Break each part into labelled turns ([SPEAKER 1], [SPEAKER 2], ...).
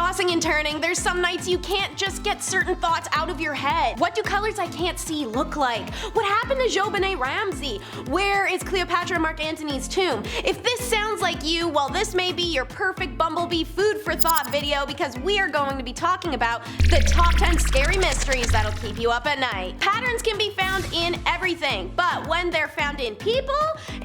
[SPEAKER 1] Tossing and turning, there's some nights you can't just get certain thoughts out of your head. What do colors I can't see look like? What happened to Johnathan Ramcharan? Where is Cleopatra and Mark Antony's tomb? If this sounds like you, well, this may be your perfect Bumblebee food for thought video, because we are going to be talking about the top 10 scary mysteries that'll keep you up at night. Patterns can be found in everything, but when they're found in people,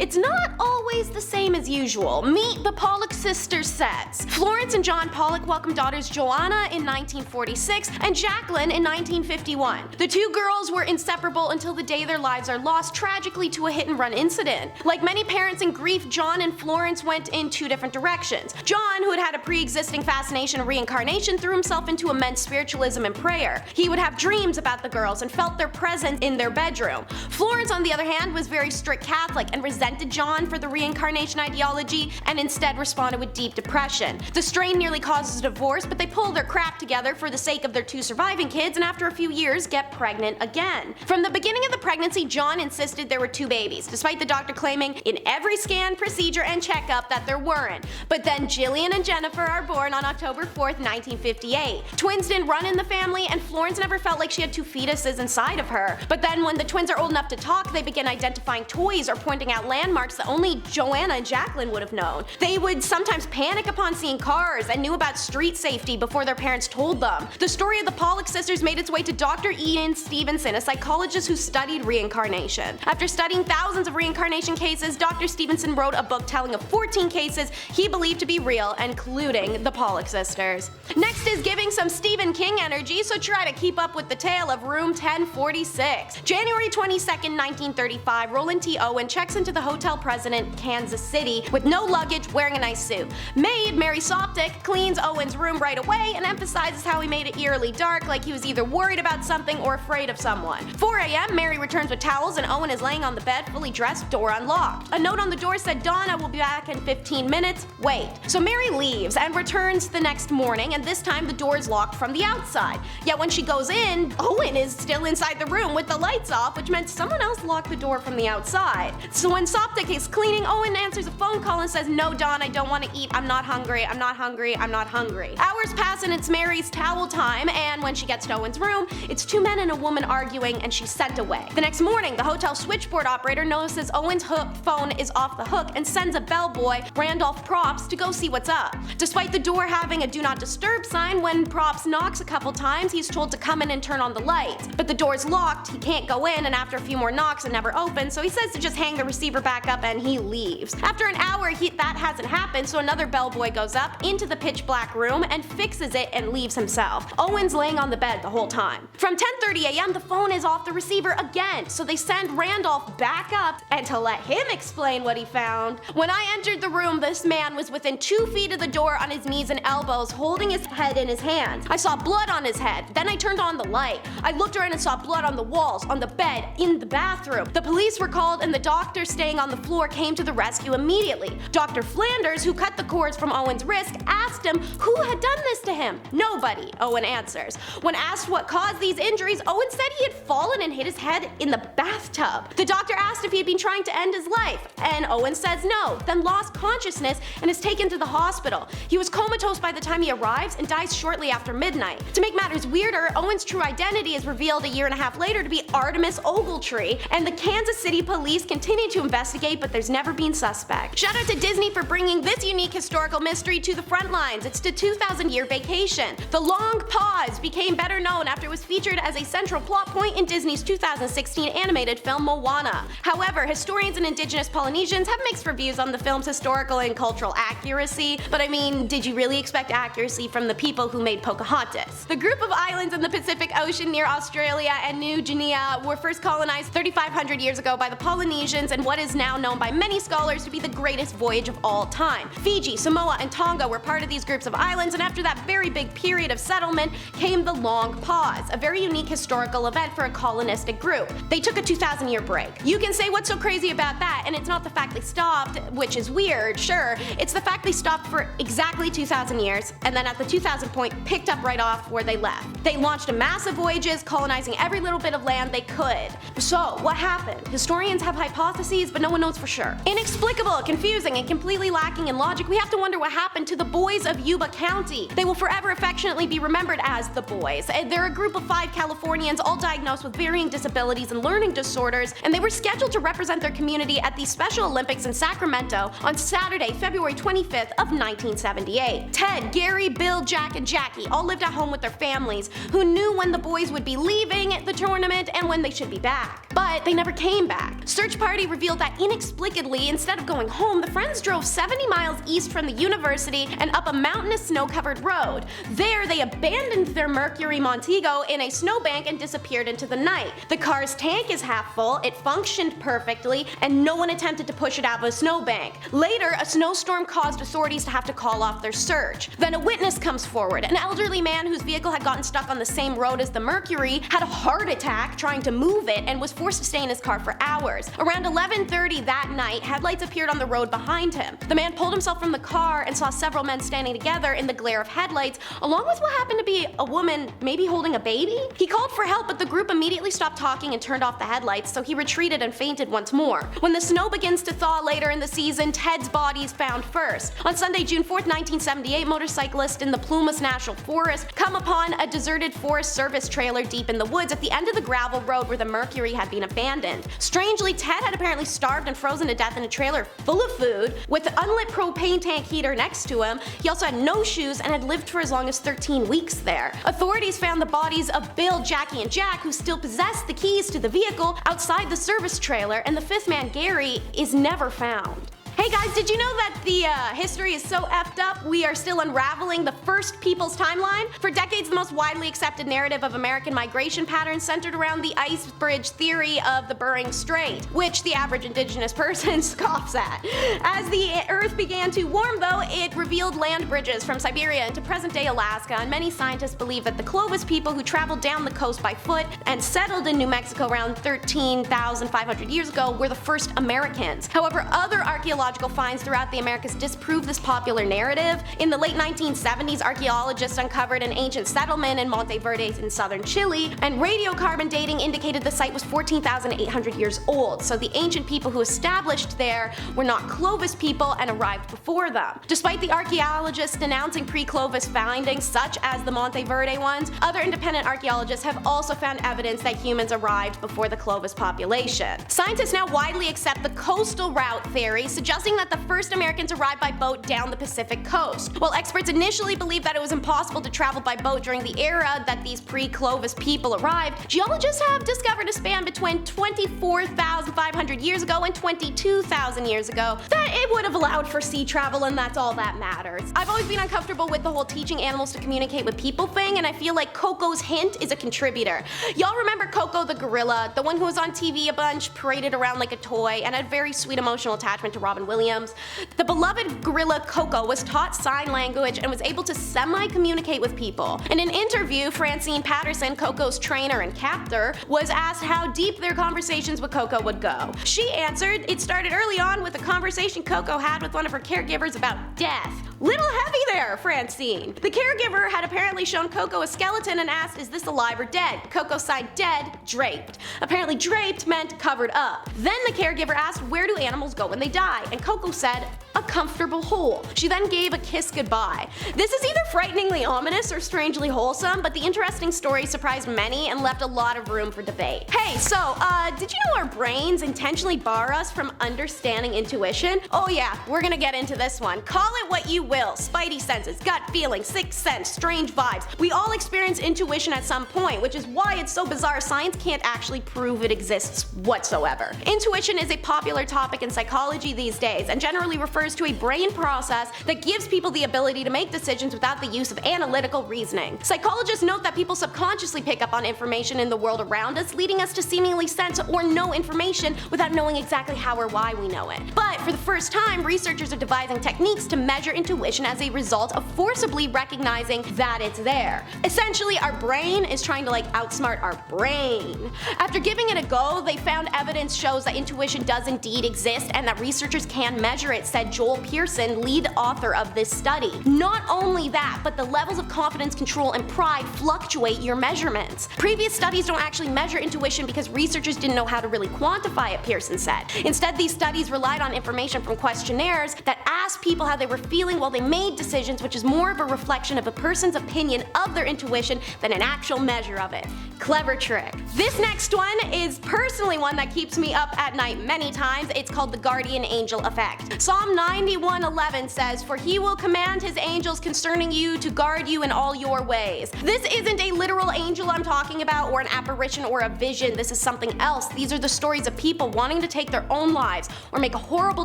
[SPEAKER 1] it's not always the same as usual. Meet the POLLOCK sisters sets. Florence and John Pollock welcomed daughters Joanna in 1946 and Jacqueline in 1951. The two girls were inseparable until the day their lives are lost tragically to a hit-and-run incident. Like many parents in grief, John and Florence went in two different directions. John, who had had a pre-existing fascination of reincarnation, threw himself into immense spiritualism and prayer. He would have dreams about the girls and felt their presence in their bedroom. Florence, on the other hand, was very strict Catholic and resented John for the reincarnation ideology and instead responded with deep depression. The strain nearly causes a divorce, but they pull their crap together for the sake of their two surviving kids, and after a few years get pregnant again. From the beginning of the pregnancy, John insisted there were two babies, despite the doctor claiming in every scan, procedure, and checkup that there weren't. But then Jillian and Jennifer are born on October 4th, 1958. Twins didn't run in the family, and Florence never felt like she had two fetuses inside of her. But then when the twins are old enough to talk, they begin identifying toys or pointing out landmarks that only Joanna and Jacqueline would have known. They would sometimes panic upon seeing cars and knew about street safety before their parents told them. The story of the POLLOCK sisters made its way to Dr. Ian Stevenson, a psychologist who studied reincarnation. After studying thousands of reincarnation cases, Dr. Stevenson wrote a book telling of 14 cases he believed to be real, including the POLLOCK sisters. Next is giving some Stephen King energy, so try to keep up with the tale of Room 1046. January 22nd, 1935, Roland T. Owen checks into the Hotel President, Kansas City, with no luggage, wearing a nice suit. Maid Mary Soptic cleans Owen's room right away and emphasizes how he made it eerily dark, like he was either worried about something or afraid of someone. 4 a.m., Mary returns with towels and Owen is laying on the bed, fully dressed, door unlocked. A note on the door said, "Donna will be back in 15 minutes, wait." So Mary leaves and returns the next morning, and this time the door is locked from the outside. Yet when she goes in, Owen is still inside the room with the lights off, which meant someone else locked the door from the outside. So when Soptic is cleaning, Owen answers a phone call and says, "No, Dawn, I don't want to eat. I'm not hungry. I'm not hungry. I'm not hungry." Hours pass and it's Mary's towel time, and when she gets to Owen's room, it's two men and a woman arguing, and she's sent away. The next morning, the hotel switchboard operator notices Owen's phone is off the hook and sends a bellboy, Randolph Props, to go see what's up. Despite the door having a do not disturb sign, when Props knocks a couple times, he's told to come in and turn on the lights. But the door's locked, he can't go in, and after a few more knocks it never opens, so he says to just hang the receiver back up and he leaves. After an hour, that hasn't happened, so another bellboy goes up into the pitch black room and fixes it and leaves himself. Owen's laying on the bed the whole time. From 10:30 a.m., the phone is off the receiver again, so they send Randolph back up and to let him explain what he found. When I entered the room, this man was within 2 feet of the door on his knees and elbows, holding his head in his hands. I saw blood on his head. Then I turned on the light. I looked around and saw blood on the walls, on the bed, in the bathroom. The police were called and the doctor staying on the floor came to the rescue immediately. Dr. Flanders, who cut the cords from Owen's wrist, asked him who had done this to him. "Nobody," Owen answers. When asked what caused these injuries, Owen said he had fallen and hit his head in the bathtub. The doctor asked if he had been trying to end his life, and Owen says no, then lost consciousness and is taken to the hospital. He was comatose by the time he arrives and dies shortly after midnight. To make matters weirder, Owen's true identity is revealed a year and a half later to be Artemis Ogletree, and the Kansas City police continue to investigate, but there's never been suspect. Shout out to Disney for bringing this unique historical mystery to the front lines. It's the 2000-year vacation. The long pause became better known after it was featured as a central plot point in Disney's 2016 animated film Moana. However, historians and indigenous Polynesians have mixed reviews on the film's historical and cultural accuracy, but I mean, did you really expect accuracy from the people who made Pocahontas? The group of islands in the Pacific Ocean near Australia and New Guinea were first colonized 3,500 years ago by the Polynesians in what is now known by many scholars to be the greatest voyage of all time. Fiji, Samoa, and Tonga were part of these groups of islands, and after that very big period of settlement came the Long Pause, a very unique historical event for a colonistic group. They took a 2,000-year break. You can say what's so crazy about that, and it's not the fact they stopped, which is weird, sure, it's the fact they stopped for exactly 2,000 years, and then at the 2,000 point picked up right off where they left. They launched a massive voyages, colonizing every little bit of land they could. So, what happened? Historians have hypotheses, but no one knows for sure. Inexplicable, confusing, and completely lacking in logic, we have to wonder what happened to the boys of Yuba County. Monty. They will forever affectionately be remembered as the Boys. They're a group of 5 Californians, all diagnosed with varying disabilities and learning disorders, and they were scheduled to represent their community at the Special Olympics in Sacramento on Saturday, February 25th of 1978. Ted, Gary, Bill, Jack, and Jackie all lived at home with their families, who knew when the boys would be leaving the tournament and when they should be back. But they never came back. Search party revealed that inexplicably, instead of going home, the friends drove 70 miles east from the university and up a mountainous snow-covered road. There, they abandoned their Mercury Montego in a snowbank and disappeared into the night. The car's tank is half full, it functioned perfectly, and no one attempted to push it out of a snowbank. Later, a snowstorm caused authorities to have to call off their search. Then a witness comes forward. An elderly man whose vehicle had gotten stuck on the same road as the Mercury had a heart attack trying to move it and was forced to stay in his car for hours. Around 11:30 that night, headlights appeared on the road behind him. The man pulled himself from the car and saw several men standing together in the glare of headlights, along with what happened to be a woman maybe holding a baby. He called for help, but the group immediately stopped talking and turned off the headlights, so he retreated and fainted once more. When the snow begins to thaw later in the season, Ted's body is found first. On Sunday, June 4th, 1978, motorcyclists in the Plumas National Forest come upon a deserted Forest Service trailer deep in the woods at the end of the gravel road where the Mercury had been abandoned. Strangely, Ted had apparently starved and frozen to death in a trailer full of food, with an unlit propane tank heater next to him. He also had no shoes and had lived for as long as 13 weeks there. Authorities found the bodies of Bill, Jackie, and Jack, who still possessed the keys to the vehicle, outside the service trailer, and the 5th man, Gary, is never found. Hey guys, did you know that the history is so effed up we are still unraveling the first people's timeline? For decades, the most widely accepted narrative of American migration patterns centered around the ice bridge theory of the Bering Strait, which the average indigenous person scoffs at. As the Earth began to warm, though, it revealed land bridges from Siberia into present-day Alaska, and many scientists believe that the Clovis people who traveled down the coast by foot and settled in New Mexico around 13,500 years ago were the first Americans. However, other archaeological finds throughout the Americas disprove this popular narrative. In the late 1970s, archaeologists uncovered an ancient settlement in Monte Verde in southern Chile, and radiocarbon dating indicated the site was 14,800 years old, so the ancient people who established there were not Clovis people and arrived before them. Despite the archaeologists denouncing pre-Clovis findings, such as the Monte Verde ones, other independent archaeologists have also found evidence that humans arrived before the Clovis population. Scientists now widely accept the coastal route theory, suggesting that the first Americans arrived by boat down the Pacific coast. While experts initially believed that it was impossible to travel by boat during the era that these pre-Clovis people arrived, geologists have discovered a span between 24,500 years ago and 22,000 years ago that it would have allowed for sea travel, and that's all that matters. I've always been uncomfortable with the whole teaching animals to communicate with people thing, and I feel like Coco's hint is a contributor. Y'all remember Coco the gorilla, the one who was on TV a bunch, paraded around like a toy, and had very sweet emotional attachment to Robin Williams? The beloved gorilla Coco was taught sign language and was able to semi-communicate with people. In an interview, Francine Patterson, Coco's trainer and captor, was asked how deep their conversations with Coco would go. She answered, it started early on with a conversation Coco had with one of her caregivers about death. Little heavy there, Francine. The caregiver had apparently shown Coco a skeleton and asked, is this alive or dead? Coco signed dead, draped. Apparently draped meant covered up. Then the caregiver asked, where do animals go when they die? And Coco said, a comfortable hole. She then gave a kiss goodbye. This is either frighteningly ominous or strangely wholesome, but the interesting story surprised many and left a lot of room for debate. Hey, so, did you know our brains intentionally bar us from understanding intuition? Oh yeah, we're gonna get into this one. Call it what you will. Spidey senses, gut feeling, sixth sense, strange vibes. We all experience intuition at some point, which is why it's so bizarre science can't actually prove it exists whatsoever. Intuition is a popular topic in psychology these days, and generally refers to a brain process that gives people the ability to make decisions without the use of analytical reasoning. Psychologists note that people subconsciously pick up on information in the world around us, leading us to seemingly sense or know information without knowing exactly how or why we know it. But for the first time, researchers are devising techniques to measure intuition as a result of forcibly recognizing that it's there. Essentially, our brain is trying to outsmart our brain. After giving it a go, they found evidence shows that intuition does indeed exist and that researchers can measure it, said Joel Pearson, lead author of this study. Not only that, but the levels of confidence, control, and pride fluctuate your measurements. Previous studies don't actually measure intuition because researchers didn't know how to really quantify it, Pearson said. Instead, these studies relied on information from questionnaires that asked people how they were feeling while they made decisions, which is more of a reflection of a person's opinion of their intuition than an actual measure of it. Clever trick. This next one is personally one that keeps me up at night many times. It's called the guardian angel effect. Psalm 91:11 says, "For he will command his angels concerning you to guard you in all your ways." This isn't a literal angel I'm talking about, or an apparition or a vision. This is something else. These are the stories of people wanting to take their own lives or make a horrible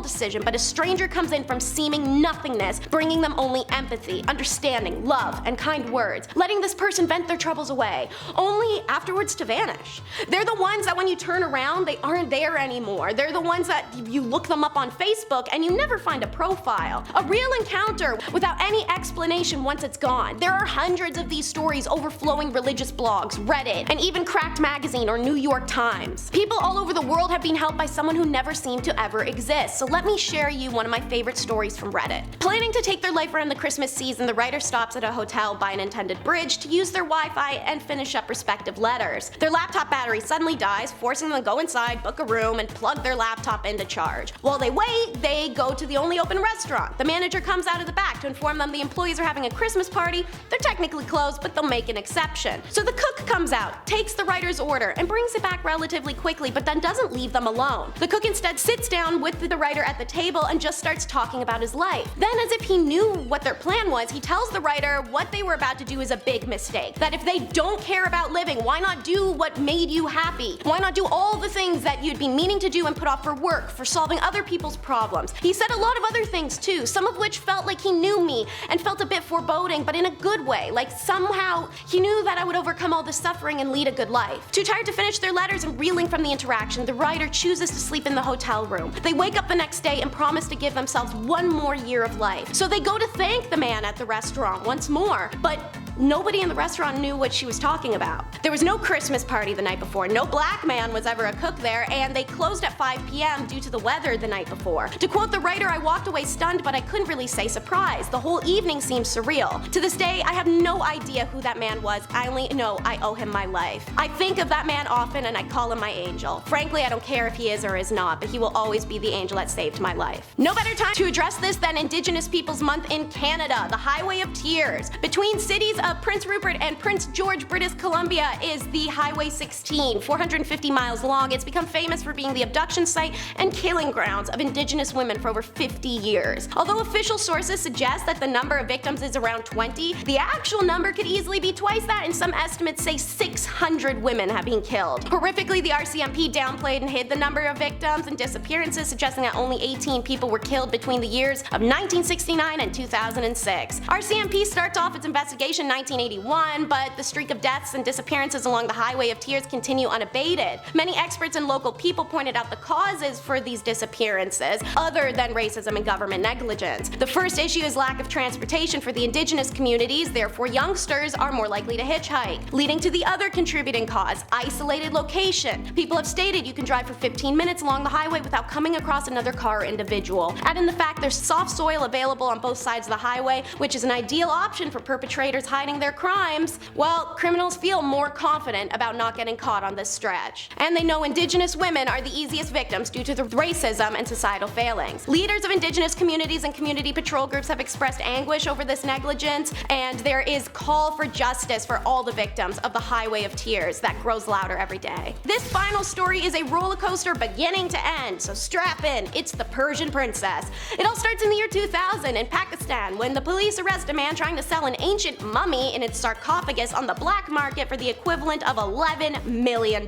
[SPEAKER 1] decision, but a stranger comes in from seeming nothingness, bringing them only empathy, understanding, love, and kind words, letting this person vent their troubles away, only afterwards to vanish. They're the ones that when you turn around, they aren't there anymore. They're the ones that you look them up on Facebook and you never find a profile. A real encounter without any explanation once it's gone. There are hundreds of these stories overflowing religious blogs, Reddit, and even Cracked Magazine or New York Times. People all over the world have been helped by someone who never seemed to ever exist. So let me share you one of my favorite stories from Reddit. Planning to take their life around the Christmas season, the writer stops at a hotel by an intended bridge to use their Wi-Fi and finish up respective letters. Their laptop battery suddenly dies, forcing them to go inside, book a room, and plug their laptop into charge. While they wait, they go to the only open restaurant. The manager comes out of the back to inform them the employees are having a Christmas party. They're technically closed, but they'll make an exception. So the cook comes out, takes the writer's order, and brings it back relatively quickly, but then doesn't leave them alone. The cook instead sits down with the writer at the table and just starts talking about his life. Then, as if he knew what their plan was, he tells the writer what they were about to do is a big mistake. That if they don't care about living, why not do what made you happy? Why not do all the things that you'd been meaning to do and put off for work, for solving other people's problems? He said a lot of other things too, some of which felt like he knew me and felt a bit foreboding, but in a good way, like somehow he knew that I would overcome all the suffering and lead a good life. Too tired to finish their letters and reeling from the interaction, the writer chooses to sleep in the hotel room. They wake up the next day and promise to give themselves one more year of life. So they go to thank the man at the restaurant once more, but nobody in the restaurant knew what she was talking about. There was no Christmas party the night before, no black man was ever a cook there, and they closed at 5 p.m. due to the weather the night before. To quote the writer, "I walked away stunned, but I couldn't really say surprised. The whole evening seemed surreal. To this day, I have no idea who that man was. I only know I owe him my life. I think of that man often and I call him my angel. Frankly, I don't care if he is or is not, but he will always be the angel that saved my life." No better time to address this than Indigenous Peoples Month in Canada, the Highway of Tears. Between cities of Prince Rupert and Prince George, British Columbia is the Highway 16, 450 miles long. It's become famous for being the abduction site and killing grounds of Indigenous women for over 50 years. Although official sources suggest that the number of victims is around 20, the actual number could easily be twice that, and some estimates say 600 women have been killed. Horrifically, the RCMP downplayed and hid the number of victims and disappearances, suggesting that only 18 people were killed between the years of 1969 and 2006. RCMP starts off its investigation in 1981, but the streak of deaths and disappearances along the Highway of Tears continue unabated. Many experts and local people pointed out the causes for these disappearances, other than racism and government negligence. The first issue is lack of transportation for the Indigenous communities, therefore youngsters are more likely to hitchhike. Leading to the other contributing cause, isolated location. People have stated you can drive for 15 minutes along the highway without coming across another car or individual. Add in the fact there's soft soil available on both sides of the highway, which is an ideal option for perpetrators hiding their crimes. Well, criminals feel more confident about not getting caught on this stretch. And they know Indigenous women are the easiest victims due to the racism and societal failings. Leaders of Indigenous communities and community patrol groups have expressed anguish over this negligence, and there is call for justice for all the victims of the Highway of Tears that grows louder every day. This final story is a roller coaster beginning to end, so strap in. It's the Persian princess. It all starts in the year 2000 in Pakistan when the police arrest a man trying to sell an ancient mummy in its sarcophagus on the black market for the equivalent of $11 million.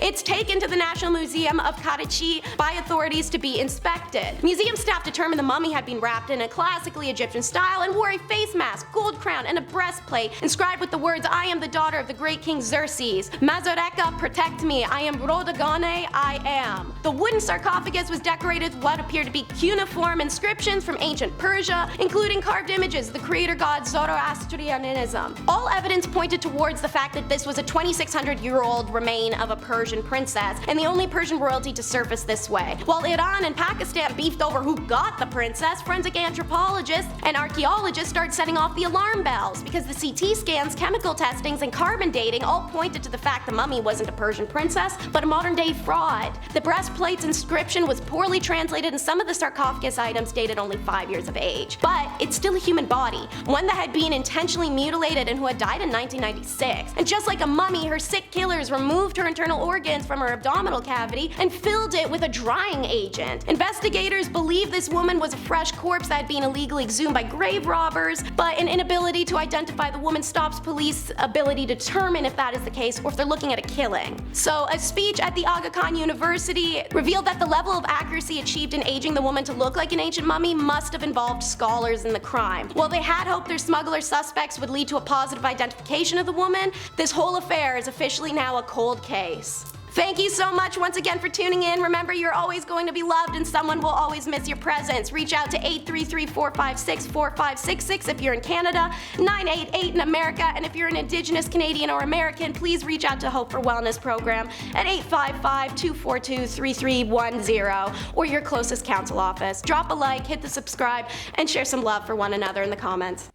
[SPEAKER 1] It's taken to the National Museum of Karachi by authorities to be inspected. Museum staff determined the mummy had been wrapped in a classically Egyptian style and wore a face mask, gold crown, and a breastplate inscribed with the words, "I am the daughter of the great king Xerxes. Mazareka, protect me. I am Rodagane, I am." The wooden sarcophagus was decorated with what appeared to be cuneiform inscriptions from ancient Persia, including carved images of the creator god Zoroastrianism. All evidence pointed towards the fact that this was a 2,600-year-old remain of a Persian princess, and the only Persian royalty to surface this way. While Iran and Pakistan beefed over who who got the princess, forensic anthropologists and archaeologists started setting off the alarm bells because the CT scans, chemical testings, and carbon dating all pointed to the fact the mummy wasn't a Persian princess, but a modern-day fraud. The breastplate's inscription was poorly translated and some of the sarcophagus items dated only 5 years of age. But it's still a human body, one that had been intentionally mutilated and who had died in 1996. And just like a mummy, her sick killers removed her internal organs from her abdominal cavity and filled it with a drying agent. Investigators believe this woman was a fresh corpse that had been illegally exhumed by grave robbers, but an inability to identify the woman stops police ability to determine if that is the case or if they're looking at a killing. So a speech at the Aga Khan University revealed that the level of accuracy achieved in aging the woman to look like an ancient mummy must have involved scholars in the crime. While they had hoped their smuggler suspects would lead to a positive identification of the woman, this whole affair is officially now a cold case. Thank you so much once again for tuning in. Remember, you're always going to be loved and someone will always miss your presence. Reach out to 833-456-4566 if you're in Canada, 988 in America, and if you're an Indigenous Canadian or American, please reach out to Hope for Wellness program at 855-242-3310 or your closest council office. Drop a like, hit the subscribe, and share some love for one another in the comments.